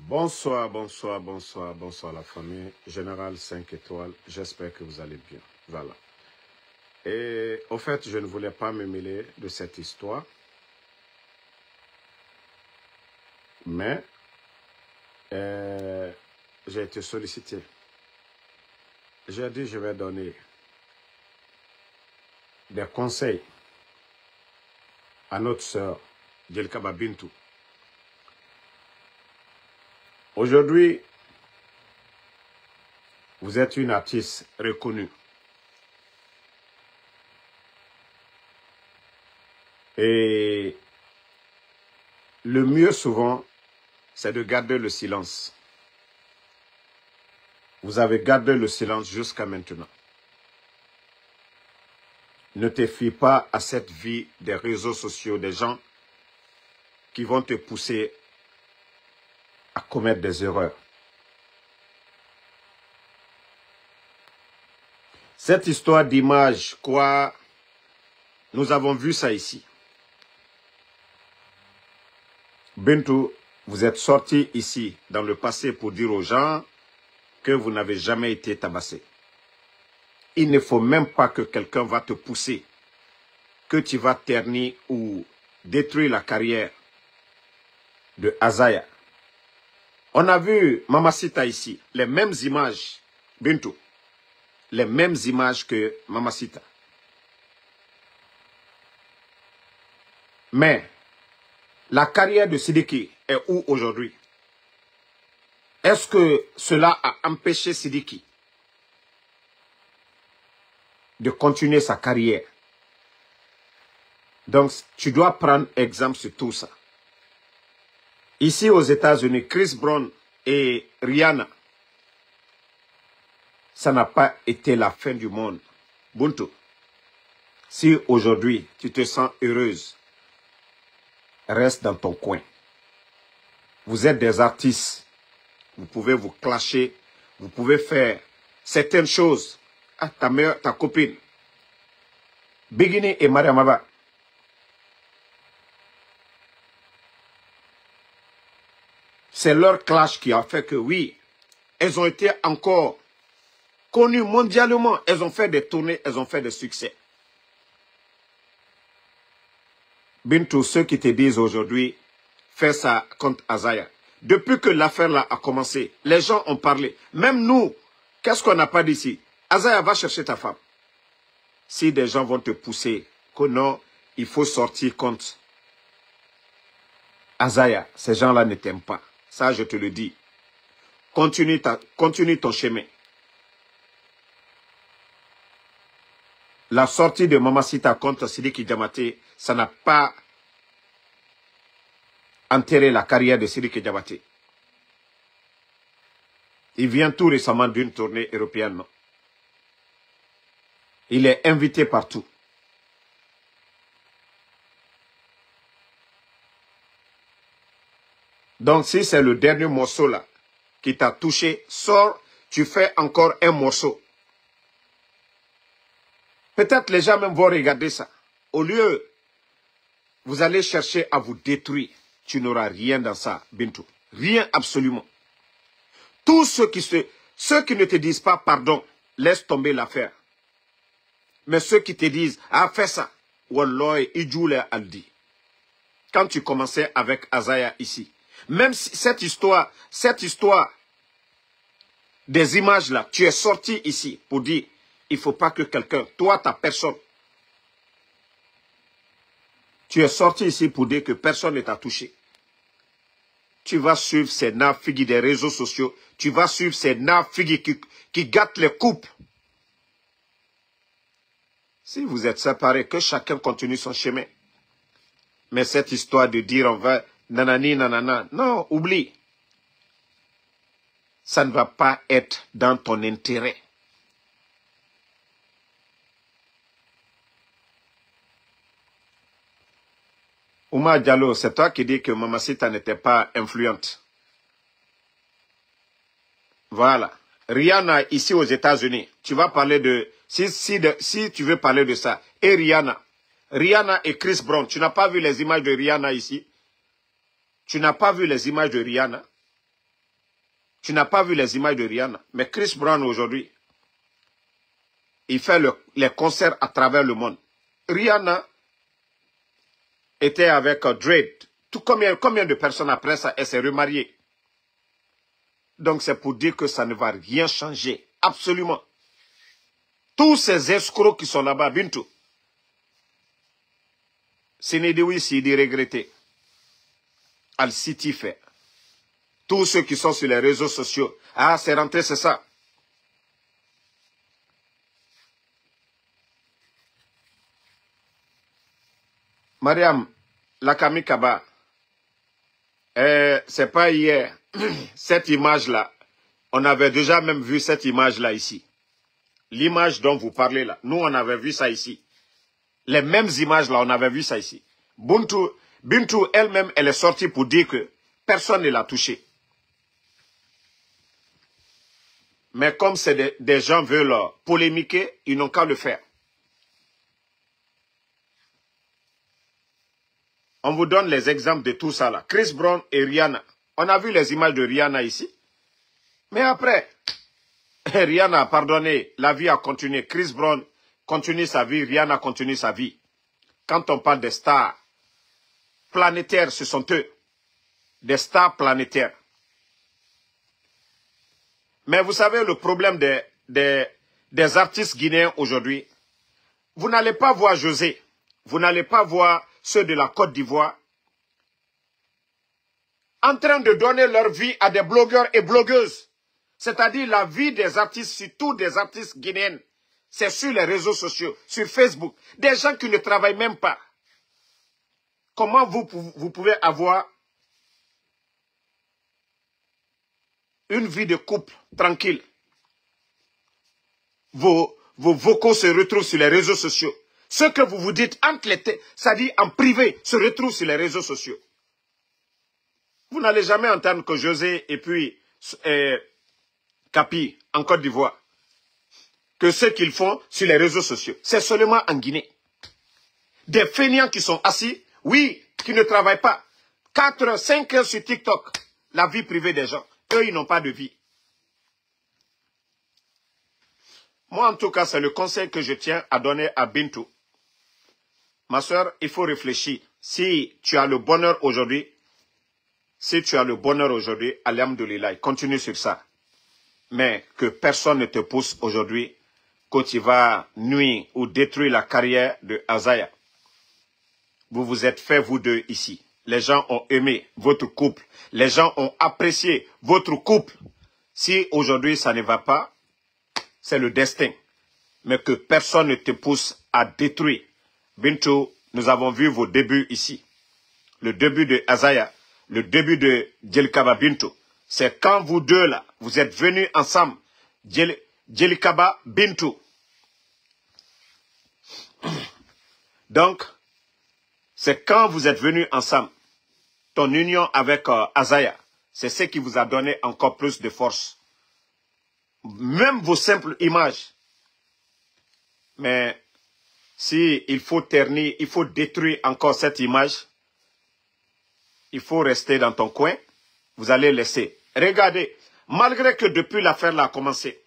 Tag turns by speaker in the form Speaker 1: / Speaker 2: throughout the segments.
Speaker 1: Bonsoir, bonsoir, bonsoir, bonsoir la famille. Général 5 étoiles, j'espère que vous allez bien. Voilà. Et au fait, je ne voulais pas me mêler de cette histoire. Mais j'ai été sollicité. J'ai dit je vais donner des conseils à notre sœur Djelkaba Bintou. Aujourd'hui, vous êtes une artiste reconnue. Et le mieux souvent, c'est de garder le silence. Vous avez gardé le silence jusqu'à maintenant. Ne te fie pas à cette vie des réseaux sociaux, des gens qui vont te pousser à commettre des erreurs. Cette histoire d'image, quoi, nous avons vu ça ici. Bintou, vous êtes sorti ici dans le passé pour dire aux gens que vous n'avez jamais été tabassé. Il ne faut même pas que quelqu'un va te pousser, que tu vas ternir ou détruire la carrière de Azaya. On a vu Mamacita ici, les mêmes images, Bintou, les mêmes images que Mamacita. Mais la carrière de Sidiki est où aujourd'hui? Est-ce que cela a empêché Sidiki de continuer sa carrière? Donc, tu dois prendre exemple sur tout ça. Ici aux États-Unis, Chris Brown et Rihanna, ça n'a pas été la fin du monde. Bintou, si aujourd'hui tu te sens heureuse, reste dans ton coin. Vous êtes des artistes. Vous pouvez vous clasher. Vous pouvez faire certaines choses. Ah, ta copine. Bigini et Mariamaba. C'est leur clash qui a fait que oui, elles ont été encore connues mondialement. Elles ont fait des tournées, elles ont fait des succès. Bintou, ceux qui te disent aujourd'hui, fais ça contre Azaya. Depuis que l'affaire là a commencé, les gens ont parlé. Même nous, qu'est-ce qu'on n'a pas dit ici? Azaya, va chercher ta femme. Si des gens vont te pousser, que non, il faut sortir contre Azaya, ces gens-là ne t'aiment pas. Ça, je te le dis. Continue ton chemin. La sortie de Mamacita contre Sidiki Diabaté, ça n'a pas enterré la carrière de Sidiki Diabaté. Il vient tout récemment d'une tournée européenne. Non? Il est invité partout. Donc, si c'est le dernier morceau là qui t'a touché, sors, tu fais encore un morceau. Peut-être les gens même vont regarder ça. Au lieu, vous allez chercher à vous détruire. Tu n'auras rien dans ça, Bintou. Rien absolument. Tous ceux qui ne te disent pas pardon, laisse tomber l'affaire. Mais ceux qui te disent, ah, fais ça. Wallah, Idjoule Aldi. Quand tu commençais avec Azaya ici, même si cette histoire des images là, tu es sorti ici pour dire, il ne faut pas que quelqu'un, toi, ta personne, tu es sorti ici pour dire que personne ne t'a touché. Tu vas suivre ces nafigis des réseaux sociaux, tu vas suivre ces nafigis qui gâtent les couples. Si vous êtes séparés, que chacun continue son chemin. Mais cette histoire de dire on va nanani nanana, non, oublie. Ça ne va pas être dans ton intérêt. Ouma Diallo, c'est toi qui dis que Mamacita n'était pas influente. Voilà. Rihanna, ici aux États-Unis, tu vas parler de... Si tu veux parler de ça. Et Rihanna et Chris Brown, tu n'as pas vu les images de Rihanna ici? Tu n'as pas vu les images de Rihanna? Tu n'as pas vu les images de Rihanna. Mais Chris Brown aujourd'hui, il fait les concerts à travers le monde. Rihanna était avec Drake. Combien de personnes après ça, elle s'est remariée. Donc c'est pour dire que ça ne va rien changer. Absolument. Tous ces escrocs qui sont là-bas, Bintou. Sénédoui, s'il dit regretter. Al-City fait. Tous ceux qui sont sur les réseaux sociaux. Ah, c'est rentré, c'est ça. Mariam, Lakami Kaba, c'est pas hier. Cette image-là, on avait déjà même vu cette image-là ici. L'image dont vous parlez là, nous on avait vu ça ici. Les mêmes images là, on avait vu ça ici. Bintou elle-même, elle est sortie pour dire que personne ne l'a touchée. Mais comme des gens veulent polémiquer, ils n'ont qu'à le faire. On vous donne les exemples de tout ça là. Chris Brown et Rihanna. On a vu les images de Rihanna ici. Mais après, Rihanna a pardonné, la vie a continué. Chris Brown continue sa vie, Rihanna continue sa vie. Quand on parle des stars planétaires, ce sont eux. Des stars planétaires. Mais vous savez, le problème des artistes guinéens aujourd'hui, vous n'allez pas voir José, vous n'allez pas voir ceux de la Côte d'Ivoire en train de donner leur vie à des blogueurs et blogueuses. C'est-à-dire la vie des artistes, surtout des artistes guinéennes. C'est sur les réseaux sociaux, sur Facebook. Des gens qui ne travaillent même pas. Comment vous pouvez avoir une vie de couple tranquille? Vos vocaux se retrouvent sur les réseaux sociaux. Ce que vous vous dites entre les têtes, c'est-à-dire en privé, se retrouve sur les réseaux sociaux. Vous n'allez jamais entendre que José et puis Capi en Côte d'Ivoire, que ce qu'ils font sur les réseaux sociaux, c'est seulement en Guinée. Des fainéants qui sont assis, oui, qui ne travaillent pas. 4, 5 heures sur TikTok, la vie privée des gens. Eux, ils n'ont pas de vie. Moi, en tout cas, c'est le conseil que je tiens à donner à Bintou. Ma soeur, il faut réfléchir. Si tu as le bonheur aujourd'hui, alhamdoulilah, continue sur ça. Mais que personne ne te pousse aujourd'hui que tu vas nuire ou détruire la carrière de Azaya. Vous vous êtes fait, vous deux, ici. Les gens ont aimé votre couple. Les gens ont apprécié votre couple. Si aujourd'hui ça ne va pas, c'est le destin. Mais que personne ne te pousse à détruire. Bintou, nous avons vu vos débuts ici. Le début de Azaya, le début de Djelikaba Bintou. C'est quand vous deux là, vous êtes venus ensemble. Djelikaba Bintou. Donc, c'est quand vous êtes venus ensemble. Ton union avec Azaya, c'est ce qui vous a donné encore plus de force. Même vos simples images. Mais si il faut ternir, il faut détruire encore cette image, il faut rester dans ton coin, vous allez laisser. Regardez, malgré que depuis l'affaire là a commencé,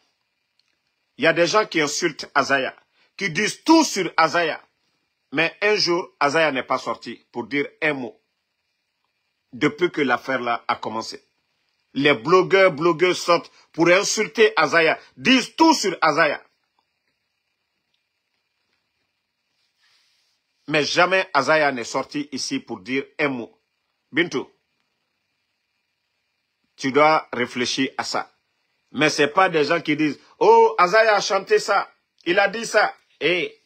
Speaker 1: il y a des gens qui insultent Azaya, qui disent tout sur Azaya. Mais un jour, Azaya n'est pas sorti pour dire un mot. Depuis que l'affaire là a commencé. Les blogueurs sortent pour insulter Azaya, disent tout sur Azaya. Mais jamais Azaya n'est sorti ici pour dire un mot. Bintou, tu dois réfléchir à ça. Mais ce n'est pas des gens qui disent « Oh, Azaya a chanté ça, il a dit ça. » Et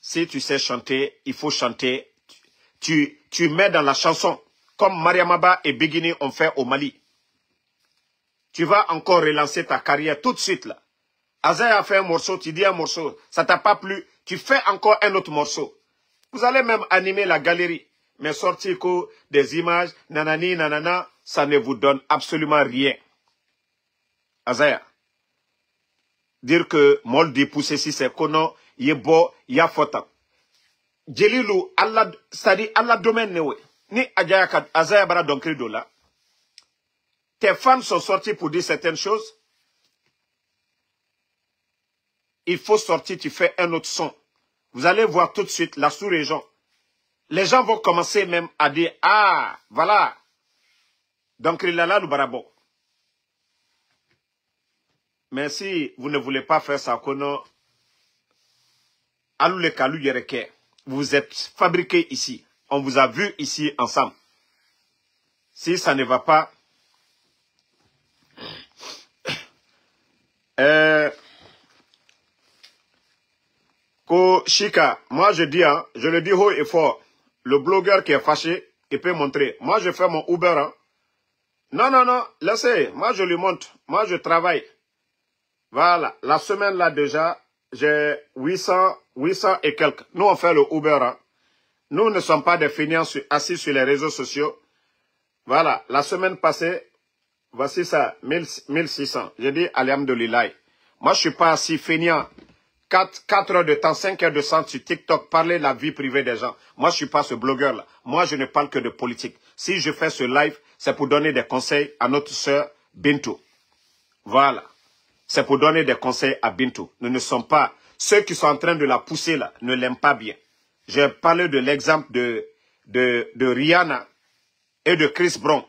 Speaker 1: si tu sais chanter, il faut chanter. Tu mets dans la chanson, comme Mariamaba et Bigini ont fait au Mali. Tu vas encore relancer ta carrière tout de suite là. Azaya a fait un morceau, tu dis un morceau, ça t'a pas plu, tu fais encore un autre morceau. Vous allez même animer la galerie. Mais sortir des images, nanani, nanana, ça ne vous donne absolument rien. Azaya, dire que Moldi pousse si c'est kono, yebo, yafota. Djelilu, Allah, c'est-à-dire Allah domaine newe. Ni Azaya bara donkri dola. tes fans sont sortis pour dire certaines choses. Il faut sortir, tu fais un autre son. Vous allez voir tout de suite la sous-région. Les gens vont commencer même à dire, ah, voilà. Donc, il a là le barabo. Mais si vous ne voulez pas faire ça, vous êtes fabriqués ici. On vous a vu ici ensemble. Si ça ne va pas, Shika, moi je dis, hein, je le dis haut et fort, le blogueur qui est fâché, il peut montrer. Moi je fais mon Uber. Hein. Non, non, non, laissez, moi je lui montre. Moi je travaille. Voilà, la semaine là déjà, j'ai 800 et quelques. Nous on fait le Uber. Hein. Nous ne sommes pas des feignants assis sur les réseaux sociaux. Voilà, la semaine passée, voici ça, 1600. J'ai dit, alhamdoulilah. Moi je suis pas assis feignant. 4 heures de temps, 5 heures de temps sur TikTok, parler de la vie privée des gens. Moi, je suis pas ce blogueur-là. Moi, je ne parle que de politique. Si je fais ce live, c'est pour donner des conseils à notre sœur Bintou. Voilà. C'est pour donner des conseils à Bintou. Nous ne sommes pas... Ceux qui sont en train de la pousser là, ne l'aiment pas bien. J'ai parlé de l'exemple de Rihanna et de Chris Brown.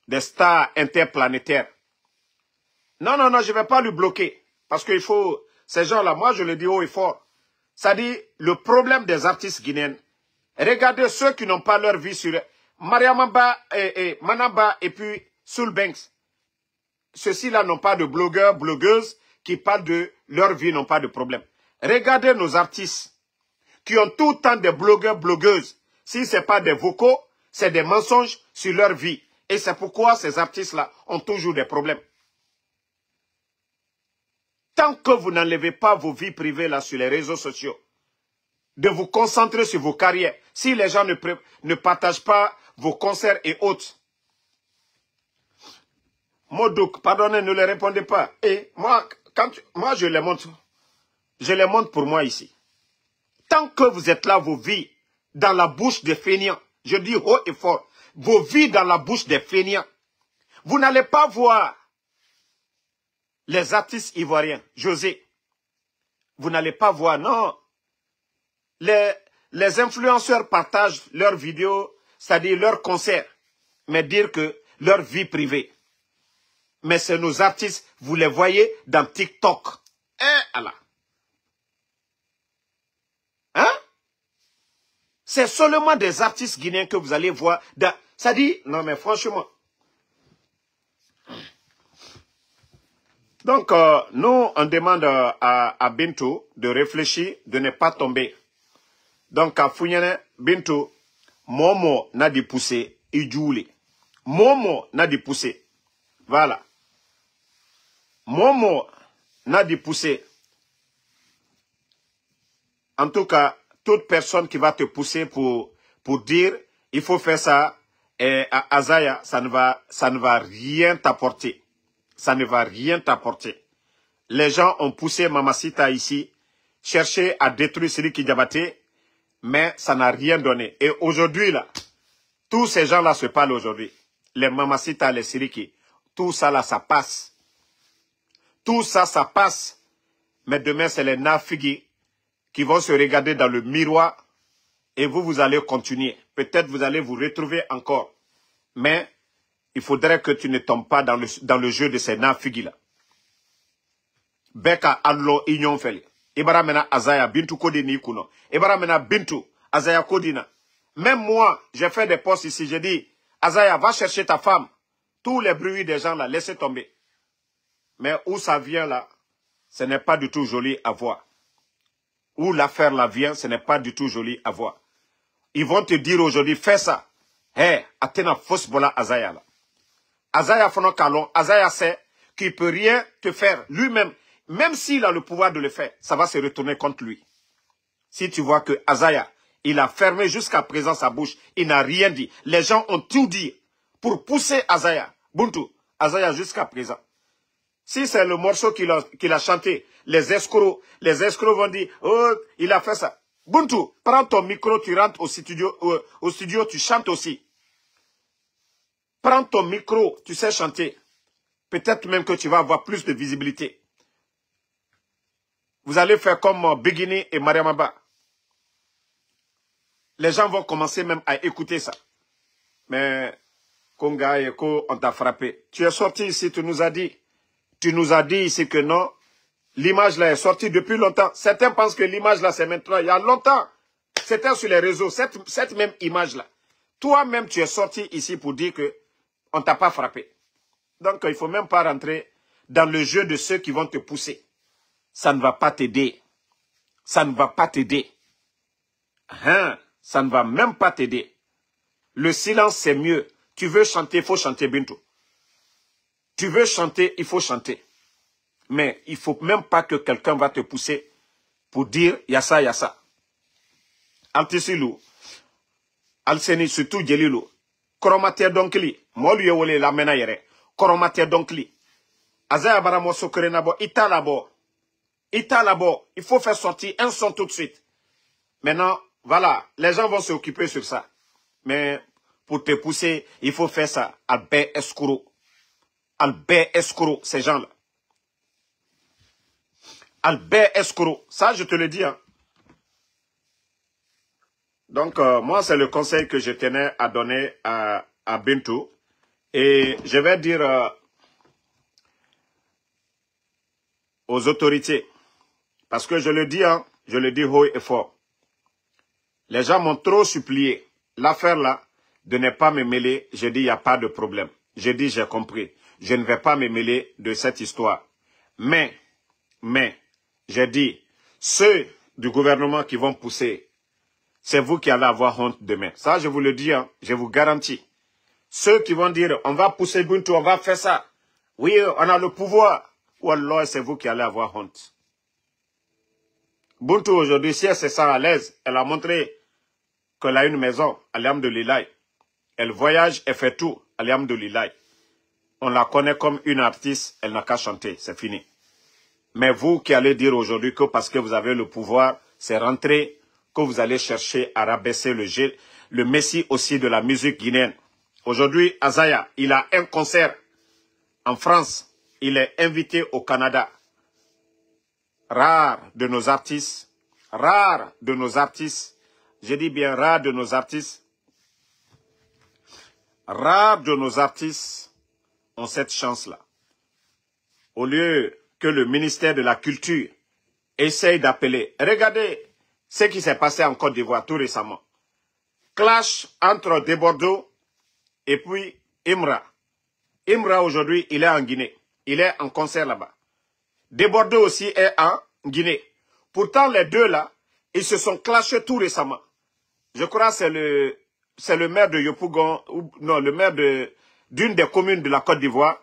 Speaker 1: Des stars interplanétaires. Non, non, non, je ne vais pas lui bloquer. Parce qu'il faut... Ces gens-là, moi je le dis haut et fort. Ça dit, le problème des artistes guinéens. Regardez ceux qui n'ont pas leur vie sur... Mariamamba et Manamba et puis Soul Banks. Ceux-ci-là n'ont pas de blogueurs, blogueuses qui parlent de leur vie, n'ont pas de problème. Regardez nos artistes qui ont tout le temps des blogueurs, blogueuses. Si ce n'est pas des vocaux, c'est des mensonges sur leur vie. Et c'est pourquoi ces artistes-là ont toujours des problèmes. Tant que vous n'enlevez pas vos vies privées là sur les réseaux sociaux, de vous concentrer sur vos carrières, si les gens ne partagent pas vos concerts et autres, Modouk, pardonnez, ne les répondez pas. Et moi, moi je les montre pour moi ici. Tant que vous êtes là, vos vies dans la bouche des fainéants, je dis haut et fort, vos vies dans la bouche des fainéants, vous n'allez pas voir les artistes ivoiriens, José, vous n'allez pas voir, non. Les influenceurs partagent leurs vidéos, c'est-à-dire leurs concerts, mais dire que leur vie privée. Mais c'est nos artistes, vous les voyez dans TikTok. Allah. Hein? C'est seulement des artistes guinéens que vous allez voir. Ça dit, non mais franchement. Donc, nous, on demande à Bintou de réfléchir, de ne pas tomber. Donc, à Founyane, Bintou, Momo n'a dit pousser, Idjouli. Momo n'a dit pousser. Voilà. Momo n'a dit pousser. En tout cas, toute personne qui va te pousser pour dire, il faut faire ça, et à Azaya, ça ne va rien t'apporter. Ça ne va rien t'apporter. Les gens ont poussé Mamacita ici, cherché à détruire Siriki Diabaté, mais ça n'a rien donné. Et aujourd'hui, là, tous ces gens-là se parlent aujourd'hui. Les Mamacita, les Siriki, tout ça là, ça passe. Tout ça, ça passe. Mais demain, c'est les Nafigi qui vont se regarder dans le miroir et vous allez continuer. Peut-être vous allez vous retrouver encore. Mais il faudrait que tu ne tombes pas dans le jeu de ces Nafigi-là. Beka allo ignon feli. Ibara mena Azaya Bintou Kodini kuno. Ibara mena Bintou Azaya Kodina. Même moi, j'ai fait des posts ici. J'ai dit, Azaya, va chercher ta femme. Tous les bruits des gens là, laissez tomber. Mais où ça vient là, ce n'est pas du tout joli à voir. Où l'affaire là vient, ce n'est pas du tout joli à voir. Ils vont te dire aujourd'hui, fais ça. Hé, Atena Fosbola Azaya là. Azaya Fono Kalon, Azaya sait qu'il ne peut rien te faire lui-même. Même s'il a le pouvoir de le faire, ça va se retourner contre lui. Si tu vois que Azaya, il a fermé jusqu'à présent sa bouche, il n'a rien dit. Les gens ont tout dit pour pousser Azaya. Buntu, Azaya jusqu'à présent. Si c'est le morceau qu'il a chanté, les escrocs vont dire, oh, il a fait ça. Buntu, prends ton micro, tu rentres au studio, tu chantes aussi. Prends ton micro, tu sais chanter. Peut-être même que tu vas avoir plus de visibilité. Vous allez faire comme Begini et Mariamaba. Les gens vont commencer même à écouter ça. Mais, Konga et Ko, on t'a frappé. Tu es sorti ici, tu nous as dit ici que non, l'image là est sortie depuis longtemps. Certains pensent que l'image là c'est maintenant, il y a longtemps. C'était sur les réseaux, cette même image là. Toi-même, tu es sorti ici pour dire que on t'a pas frappé. Donc, il ne faut même pas rentrer dans le jeu de ceux qui vont te pousser. Ça ne va pas t'aider. Ça ne va pas t'aider. Hein? Ça ne va même pas t'aider. Le silence, c'est mieux. Tu veux chanter, il faut chanter Bintou. Tu veux chanter, il faut chanter. Mais il ne faut même pas que quelqu'un va te pousser pour dire, il y a ça, il y a ça. Altisilou, Alseni, surtout Djelilou, Koromaté Donkli, moi lui wole la mena yere, Koromaté Donkli, Azaya Baramo Sokrenabo, Italabo, il faut faire sortir un son tout de suite. Maintenant, voilà, les gens vont s'occuper sur ça. Mais pour te pousser, il faut faire ça. Albert Escouro, ces gens-là. Albert Escouro, ça je te le dis. Hein. Donc, moi, c'est le conseil que je tenais à donner à Bintou. Et je vais dire aux autorités, parce que je le dis, hein, je le dis haut et fort. Les gens m'ont trop supplié. L'affaire là, de ne pas me mêler, j'ai dit, il n'y a pas de problème. J'ai dit, j'ai compris. Je ne vais pas me mêler de cette histoire. Mais, j'ai dit, ceux du gouvernement qui vont pousser, c'est vous qui allez avoir honte demain. Ça, je vous le dis, hein, je vous garantis. Ceux qui vont dire, on va pousser Bintou, on va faire ça. Oui, on a le pouvoir. Ou alors, c'est vous qui allez avoir honte. Bintou, aujourd'hui, si elle se sent à l'aise, elle a montré qu'elle a une maison, alhamdoulilah. Elle voyage, elle fait tout, alhamdoulilah. On la connaît comme une artiste, elle n'a qu'à chanter, c'est fini. Mais vous qui allez dire aujourd'hui que parce que vous avez le pouvoir, c'est rentré, que vous allez chercher à rabaisser le messie aussi de la musique guinéenne. Aujourd'hui, Azaya, il a un concert en France. Il est invité au Canada. Rare de nos artistes, je dis bien rare de nos artistes ont cette chance-là. Au lieu que le ministère de la Culture essaye d'appeler. Regardez ce qui s'est passé en Côte d'Ivoire tout récemment. Clash entre Debordo et puis Imra. Imra aujourd'hui, il est en Guinée. Il est en concert là-bas. Debordo aussi est en Guinée. Pourtant, les deux là, ils se sont clashés tout récemment. Je crois que c'est le maire de Yopougon, non, le maire d'une des communes de la Côte d'Ivoire.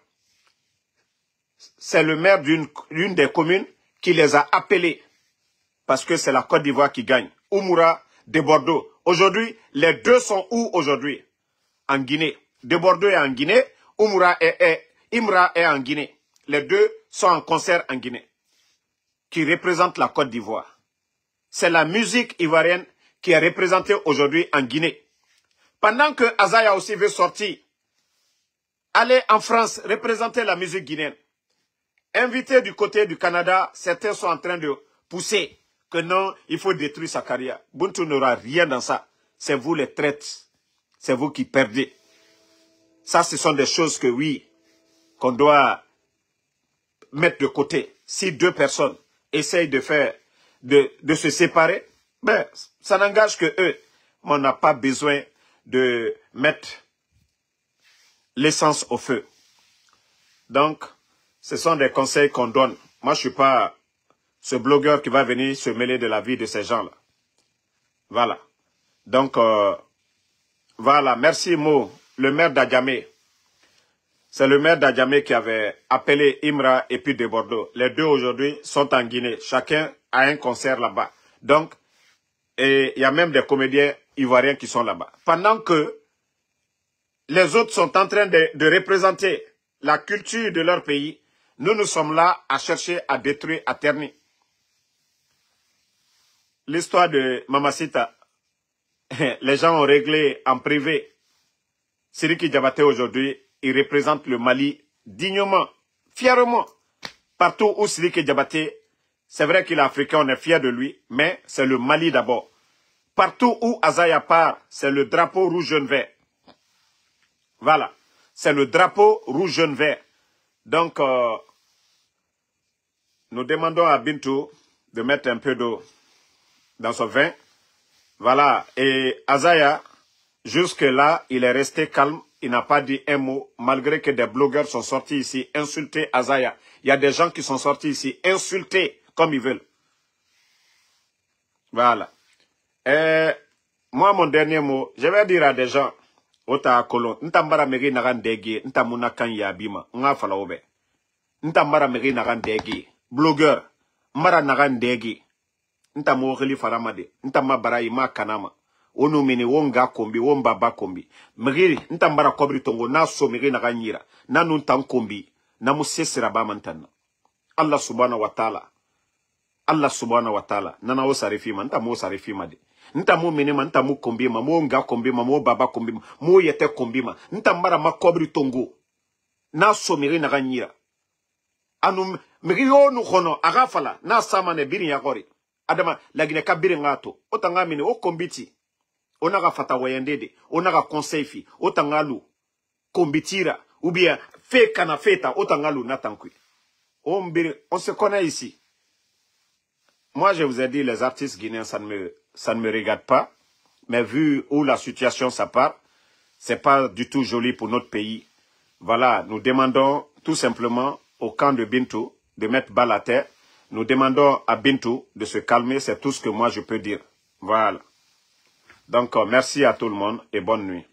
Speaker 1: C'est le maire d'une des communes qui les a appelés. Parce que c'est la Côte d'Ivoire qui gagne. Oumoura, Debordo. Aujourd'hui, les deux sont où aujourd'hui? En Guinée. Debordo est en Guinée. Imra est en Guinée. Les deux sont en concert en Guinée. Qui représente la Côte d'Ivoire. C'est la musique ivoirienne qui est représentée aujourd'hui en Guinée. Pendant que Azaya aussi veut sortir, aller en France représenter la musique guinéenne. Invité du côté du Canada, certains sont en train de pousser que non, il faut détruire sa carrière. Bintou n'aura rien dans ça. C'est vous les traites. C'est vous qui perdez. Ça, ce sont des choses que oui, qu'on doit mettre de côté. Si deux personnes essayent de faire, de se séparer, ben, ça n'engage que eux. Mais on n'a pas besoin de mettre l'essence au feu. Donc, ce sont des conseils qu'on donne. Moi, je ne suis pas ce blogueur qui va venir se mêler de la vie de ces gens-là. Voilà. Donc, voilà. Merci, Mo, le maire d'Adjamé. C'est le maire d'Adjamé qui avait appelé Imra et puis de Bordeaux. Les deux aujourd'hui sont en Guinée. Chacun a un concert là-bas. Donc, et il y a même des comédiens ivoiriens qui sont là-bas. Pendant que les autres sont en train de représenter la culture de leur pays, nous sommes là à chercher à détruire, à ternir. L'histoire de Mamacita, les gens ont réglé en privé. Sidiki Diabaté aujourd'hui, il représente le Mali dignement, fièrement. Partout où Sidiki Diabaté, c'est vrai qu'il est africain, on est fier de lui, mais c'est le Mali d'abord. Partout où Azaya part, c'est le drapeau rouge, jaune, vert. Voilà, c'est le drapeau rouge, jaune, vert. Donc, nous demandons à Bintou de mettre un peu d'eau dans son vin. Voilà, et Azaya, jusque-là, il est resté calme, il n'a pas dit un mot, malgré que des blogueurs sont sortis ici insulter Azaya. Il y a des gens qui sont sortis ici insulter comme ils veulent. Voilà. Et moi, mon dernier mot, je vais dire à des gens, Ota Kolon, Ntambara Meri Naran Degi, Ntamuna Kan Yabima, Nga Falaobe. Ntambara Meri Naran Degi, blogueur, Mara Naran Degi, Ntamo Reli Faramade, Ntama Baraima Kanama. Onu mini wonga kombi wombaba kombi miri ntambara kobri tongo na so miri na ganyira na nuntan kombi na musesira ba mantana Allah subhanahu wa ta'ala nana o sarifima ntamo sarifima de ntamo mini ma ntamo kombi ma mo nga kombi ma mo baba kombi ma mo yete kombi ma ntambara makobri tongo na so miri na ganyira anu miri onu khono agafala na samane birin yakori adama lagine kabiri ngato otanga mini o kombiti onaga fata wayendede, onaga conseil fi, otangalu, kombitira, ou bien fait kana feta, otangalu natankui. On se connaît ici. Moi, je vous ai dit, les artistes guinéens, ça ne me regarde pas. Mais vu où la situation ça part, c'est pas du tout joli pour notre pays. Voilà, nous demandons tout simplement au camp de Bintou de mettre balle à terre. Nous demandons à Bintou de se calmer, c'est tout ce que moi je peux dire. Voilà. Donc, merci à tout le monde et bonne nuit.